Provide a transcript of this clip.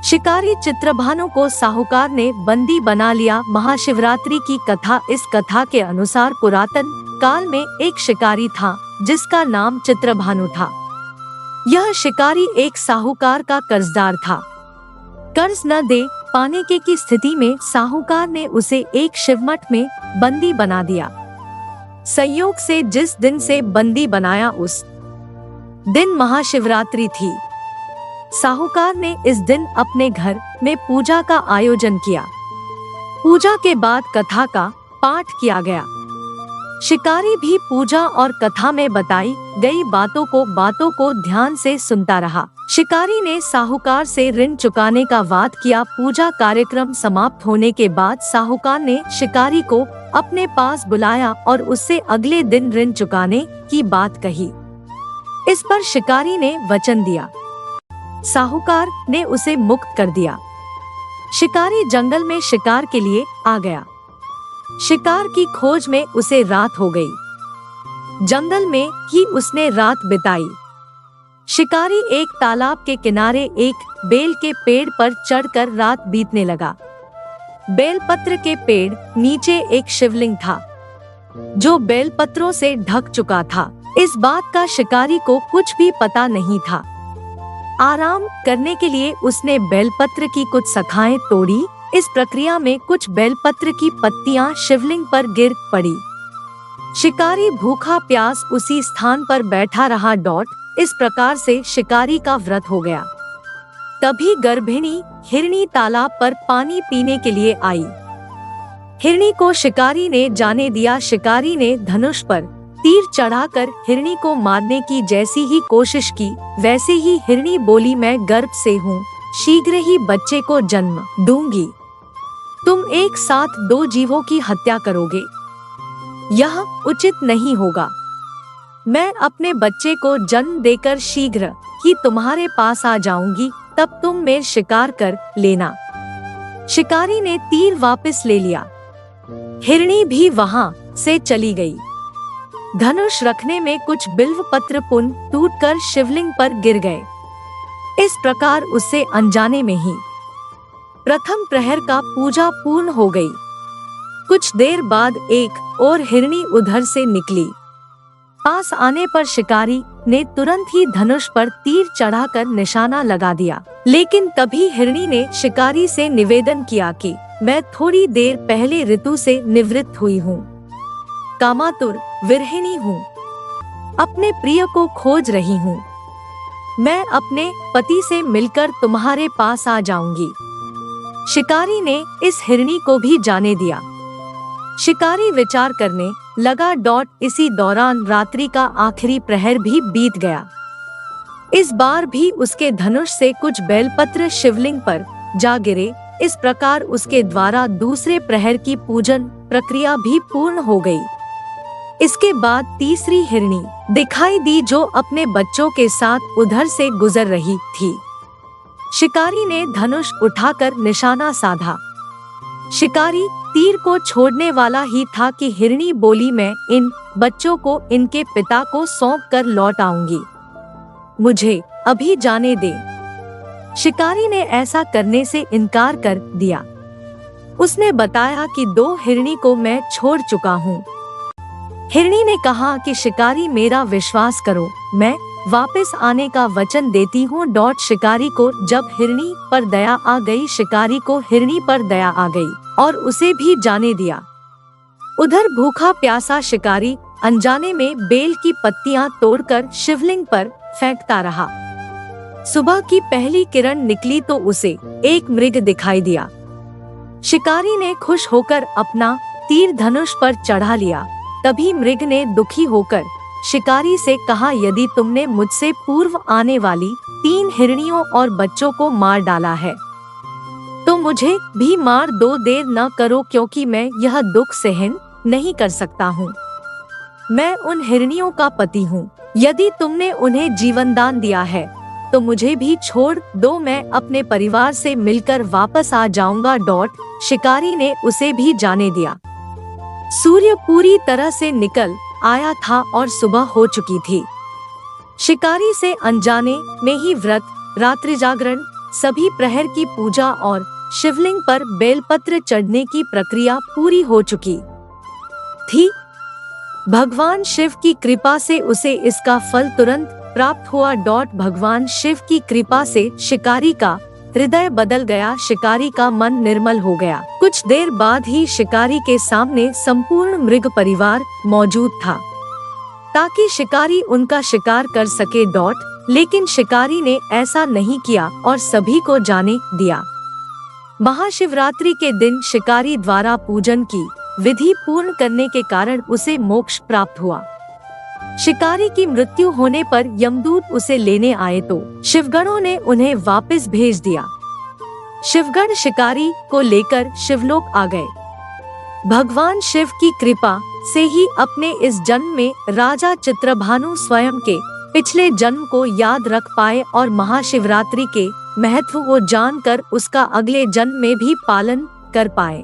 शिकारी चित्रभानु को साहूकार ने बंदी बना लिया। महाशिवरात्रि की कथा। इस कथा के अनुसार पुरातन काल में एक शिकारी था जिसका नाम चित्रभानु था। यह शिकारी एक साहूकार का कर्जदार था। कर्ज न दे पाने की स्थिति में साहूकार ने उसे एक शिवमठ में बंदी बना दिया। संयोग से जिस दिन से बंदी बनाया उस दिन महाशिवरात्रि थी। साहूकार ने इस दिन अपने घर में पूजा का आयोजन किया। पूजा के बाद कथा का पाठ किया गया। शिकारी भी पूजा और कथा में बताई गई बातों को ध्यान से सुनता रहा। शिकारी ने साहूकार से ऋण चुकाने का वाद किया। पूजा कार्यक्रम समाप्त होने के बाद साहूकार ने शिकारी को अपने पास बुलाया और उससे अगले दिन ऋण चुकाने की बात कही। इस पर शिकारी ने वचन दिया। साहूकार ने उसे मुक्त कर दिया। शिकारी जंगल में शिकार के लिए आ गया। शिकार की खोज में उसे रात हो गई। जंगल में ही उसने रात बिताई। शिकारी एक तालाब के किनारे एक बेल के पेड़ पर चढ़कर रात बीतने लगा। बेलपत्र के पेड़ नीचे एक शिवलिंग था जो बेलपत्रों से ढक चुका था। इस बात का शिकारी को कुछ भी पता नहीं था। आराम करने के लिए उसने बेलपत्र की कुछ शाखाएं तोड़ी। इस प्रक्रिया में कुछ बेलपत्र की पत्तियां शिवलिंग पर गिर पड़ी। शिकारी भूखा प्यास उसी स्थान पर बैठा रहा। इस प्रकार से शिकारी का व्रत हो गया। तभी गर्भिणी हिरनी तालाब पर पानी पीने के लिए आई। हिरनी को शिकारी ने जाने दिया। शिकारी ने धनुष पर तीर चढ़ाकर हिरनी को मारने की जैसी ही कोशिश की, वैसे ही हिरनी बोली, मैं गर्भ से हूँ, शीघ्र ही बच्चे को जन्म दूंगी। तुम एक साथ दो जीवों की हत्या करोगे, यह उचित नहीं होगा। मैं अपने बच्चे को जन्म देकर शीघ्र ही तुम्हारे पास आ जाऊंगी, तब तुम मेरे शिकार कर लेना। शिकारी ने तीर वापस ले लिया। हिरनी भी वहां से चली गई। धनुष रखने में कुछ बिल्व पत्र पुनः टूटकर शिवलिंग पर गिर गए। इस प्रकार उससे अनजाने में ही प्रथम प्रहर का पूजा पूर्ण हो गई। कुछ देर बाद एक और हिरनी उधर से निकली। पास आने पर शिकारी ने तुरंत ही धनुष पर तीर चढ़ाकर निशाना लगा दिया। लेकिन तभी हिरनी ने शिकारी से निवेदन किया कि मैं थोड़ी देर पहले ऋतु से निवृत्त हुई हूँ, कामातुर विरहिणी हूँ, अपने प्रिय को खोज रही हूँ। मैं अपने पति से मिलकर तुम्हारे पास आ जाऊंगी। शिकारी ने इस हिरनी को भी जाने दिया। शिकारी विचार करने लगा। इसी दौरान रात्रि का आखिरी प्रहर भी बीत गया। इस बार भी उसके धनुष से कुछ बेलपत्र शिवलिंग पर जा गिरे। इस प्रकार उसके द्वारा दूसरे प्रहर की पूजन प्रक्रिया भी पूर्ण हो गई। इसके बाद तीसरी हिरनी दिखाई दी जो अपने बच्चों के साथ उधर से गुजर रही थी। शिकारी ने धनुष उठाकर निशाना साधा। शिकारी तीर को छोड़ने वाला ही था कि हिरनी बोली, मैं इन बच्चों को इनके पिता को सौंप कर लौट आऊंगी, मुझे अभी जाने दे। शिकारी ने ऐसा करने से इनकार कर दिया। उसने बताया कि 2 हिरनी को मैं छोड़ चुका हूँ। हिरनी ने कहा कि शिकारी मेरा विश्वास करो, मैं वापस आने का वचन देती हूँ। शिकारी को जब हिरनी पर दया आ गई, शिकारी को हिरनी पर दया आ गई और उसे भी जाने दिया। उधर भूखा प्यासा शिकारी अनजाने में बेल की पत्तियां तोड़कर शिवलिंग पर फेंकता रहा। सुबह की पहली किरण निकली तो उसे एक मृग दिखाई दिया। शिकारी ने खुश होकर अपना तीर धनुष पर चढ़ा लिया। तभी मृग ने दुखी होकर शिकारी से कहा, यदि तुमने मुझसे पूर्व आने वाली 3 हिरनियों और बच्चों को मार डाला है तो मुझे भी मार दो। देर न करो, क्योंकि मैं यह दुख सहन नहीं कर सकता हूँ। मैं उन हिरनियों का पति हूँ। यदि तुमने उन्हें जीवन दान दिया है तो मुझे भी छोड़ दो, मैं अपने परिवार से मिलकर वापस आ जाऊंगा। शिकारी ने उसे भी जाने दिया। सूर्य पूरी तरह से निकल आया था और सुबह हो चुकी थी। शिकारी से अनजाने में ही व्रत, रात्रि जागरण सभी प्रहर की पूजा और शिवलिंग पर बेलपत्र चढ़ने की प्रक्रिया पूरी हो चुकी थी। भगवान शिव की कृपा से उसे इसका फल तुरंत प्राप्त हुआ। भगवान शिव की कृपा से शिकारी का हृदय बदल गया, शिकारी का मन निर्मल हो गया। कुछ देर बाद ही शिकारी के सामने संपूर्ण मृग परिवार मौजूद था ताकि शिकारी उनका शिकार कर सके। लेकिन शिकारी ने ऐसा नहीं किया और सभी को जाने दिया। महाशिवरात्रि के दिन शिकारी द्वारा पूजन की विधि पूर्ण करने के कारण उसे मोक्ष प्राप्त हुआ। शिकारी की मृत्यु होने पर यमदूत उसे लेने आए तो शिवगणों ने उन्हें वापस भेज दिया। शिवगण शिकारी को लेकर शिवलोक आ गए। भगवान शिव की कृपा से ही अपने इस जन्म में राजा चित्रभानु स्वयं के पिछले जन्म को याद रख पाए और महाशिवरात्रि के महत्व को जानकर उसका अगले जन्म में भी पालन कर पाए।